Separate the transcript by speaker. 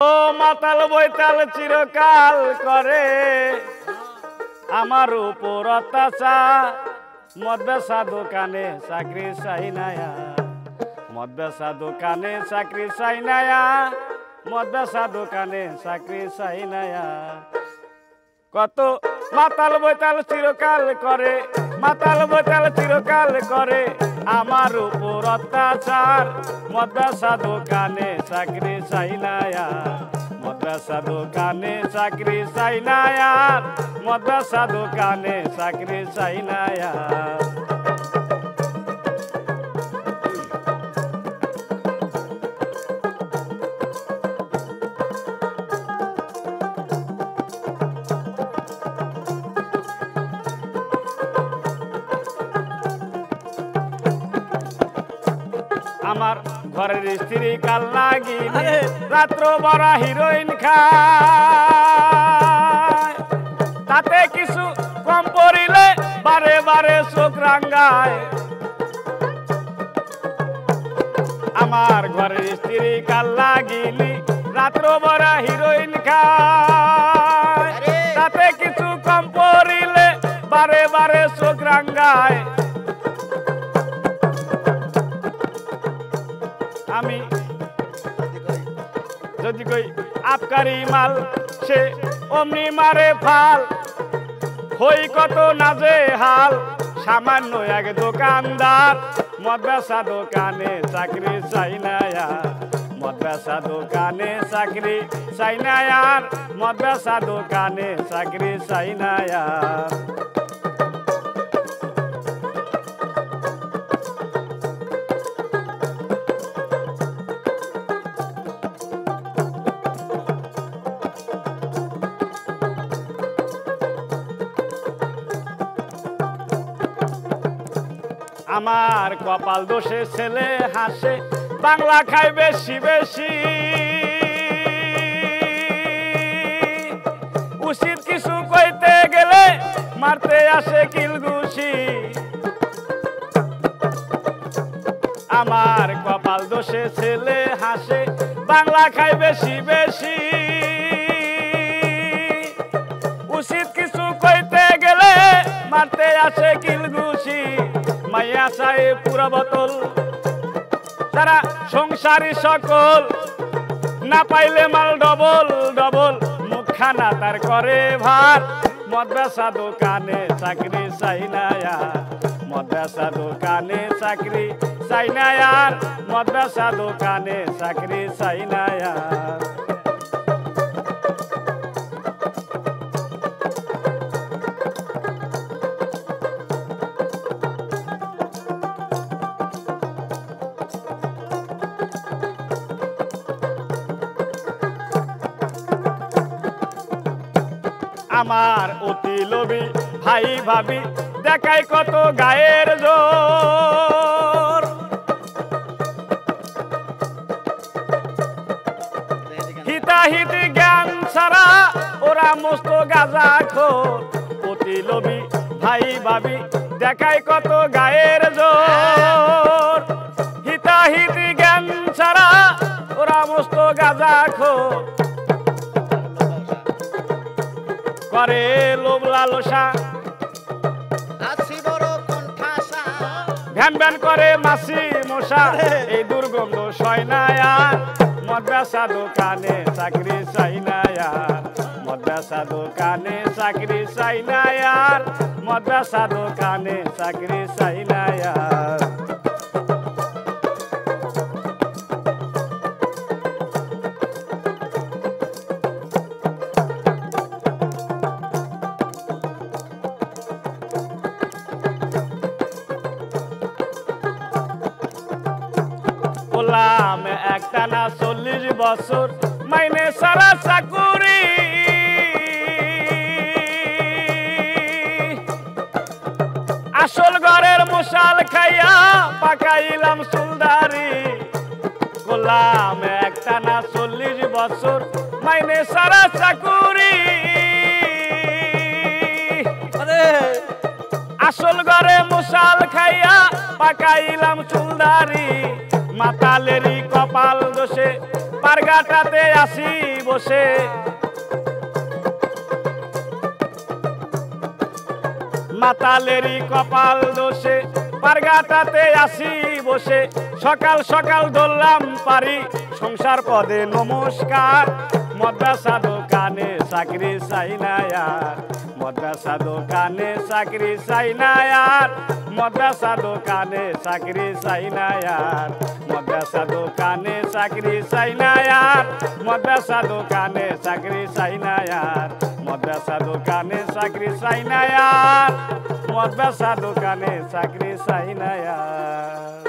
Speaker 1: ও মাতাল বৈতাল চিরকাল করে আমার উপর অত্যাচার, মদ বেচা দোকানে চাকরি চাই নায়া, মদ বেচা দোকানে চাকরি চাই নায়া, মদ বেচা দোকানে চাকরি চাই নায়া। কত মাতাল বৈতাল চিরকাল করে, মাতাল বৈতাল চিরকাল করে আমার উপর অত্যাচার, মদ বেচা দোকানে চাকরি চাই নায়া, মদ বেচা দোকানে চাকরি চাই নায়া, মদ বেচা দোকানে চাকরি চাই নায়া। আমার ঘরের স্ত্রী কাল লাগি রাত্র বড়া হিরোইন খায়, তাতে কিছু কম পড়িলে বারে বারে চোখ রাঙ্গায়। আমার ঘরের স্ত্রী কাল লাগিলি রাত্র বড়া হিরোইন খায়, তাতে কিছু কম পড়িলে বারে বারে চোখ রাঙ্গায়। আমি যদি কই আপকারি মাল সে অমনি মারে ফাল, হই কত নাজে হাল সামান্য এক দোকানদার, মদ বেচা দোকানে চাকরি চাই নায়া, মদ বেচা দোকানে চাকরি চাই নায়ার, মদ বেচা দোকানে চাকরি চাই নায়া। আমার কপাল দোষে ছেলে হাসে, বাংলা খায় বেশি বেশি, উচিত কিছু কইতে গেলে মারতে আসে কিলঘুষি। আমার কপাল দোষে ছেলে হাসে, বাংলা খায় বেশি বেশি, উচিত কিছু কইতে গেলে মারতে আসে কিলঘুষি। মাইয়া চাই পুরা বোতল তারা সংসারী সকল, না পাইলে মাল ডবল ডবল, মুখখানা তার করে ভার, মদ বেচা দোকানে চাকরি চাই নায়া, মদ বেচা দোকানে চাকরি চাই নায়ার, মদ বেচা দোকানে চাকরি চাই নায়া। আমার অতি লোভী ভাই ভাবি দেখাই কত গায়ের জোর, হিতাহিতি জ্ঞান ছাড়া ওরা মস্ত গাঁজা খোর। অতি লোভী ভাই ভাবি দেখাই কত গায়ের জোর, হিতাহিতি জ্ঞান ছাড়া ওরা মস্ত গাঁজা খোর। করে লোভ লালসা ভ্যান ভ্যান করে মাসি মশা, এই দুর্গন্ধ সয় নায়া, মদ বেচা দোকানে চাকরি চাই নায়া, মদ বেচা দোকানে চাকরি চাই নায়ার, মদ বেচা দোকানে চাকরি চাই নায়া। বললাম একটানা 40 বছর মাইনে সারা চাকুরি, আসল ঘরের মশাল খাইয়া পাকাইলাম সুলদারি। বললাম একটানা 40 বছর মাইনে সারা চাকুরি, আসল ঘরে মশাল খাইয়া পাকাইলাম চুলদারি। মাতালেরই কপাল দোষে পারগাটাতে আসি বসে মাতালেরই কপাল দোষে পারগাটাতে আসি বসে সকাল সকাল ধরলাম পারি সংসার পদে নমস্কার মদ্রাসা দোকানে চাকরি চাই না আর মদ্রাসা দোকানে চাকরি চাই না আর মদ্রাসা দোকানে চাকরি চাই না আর মদ্রাসা দোকানে চাকরি চাই না আর মদ্রাসা দোকানে চাকরি চাই না আর মদ্রাসা দোকানে চাকরি চাই না আর মদ্রাসা দোকানে চাকরি চাই না আর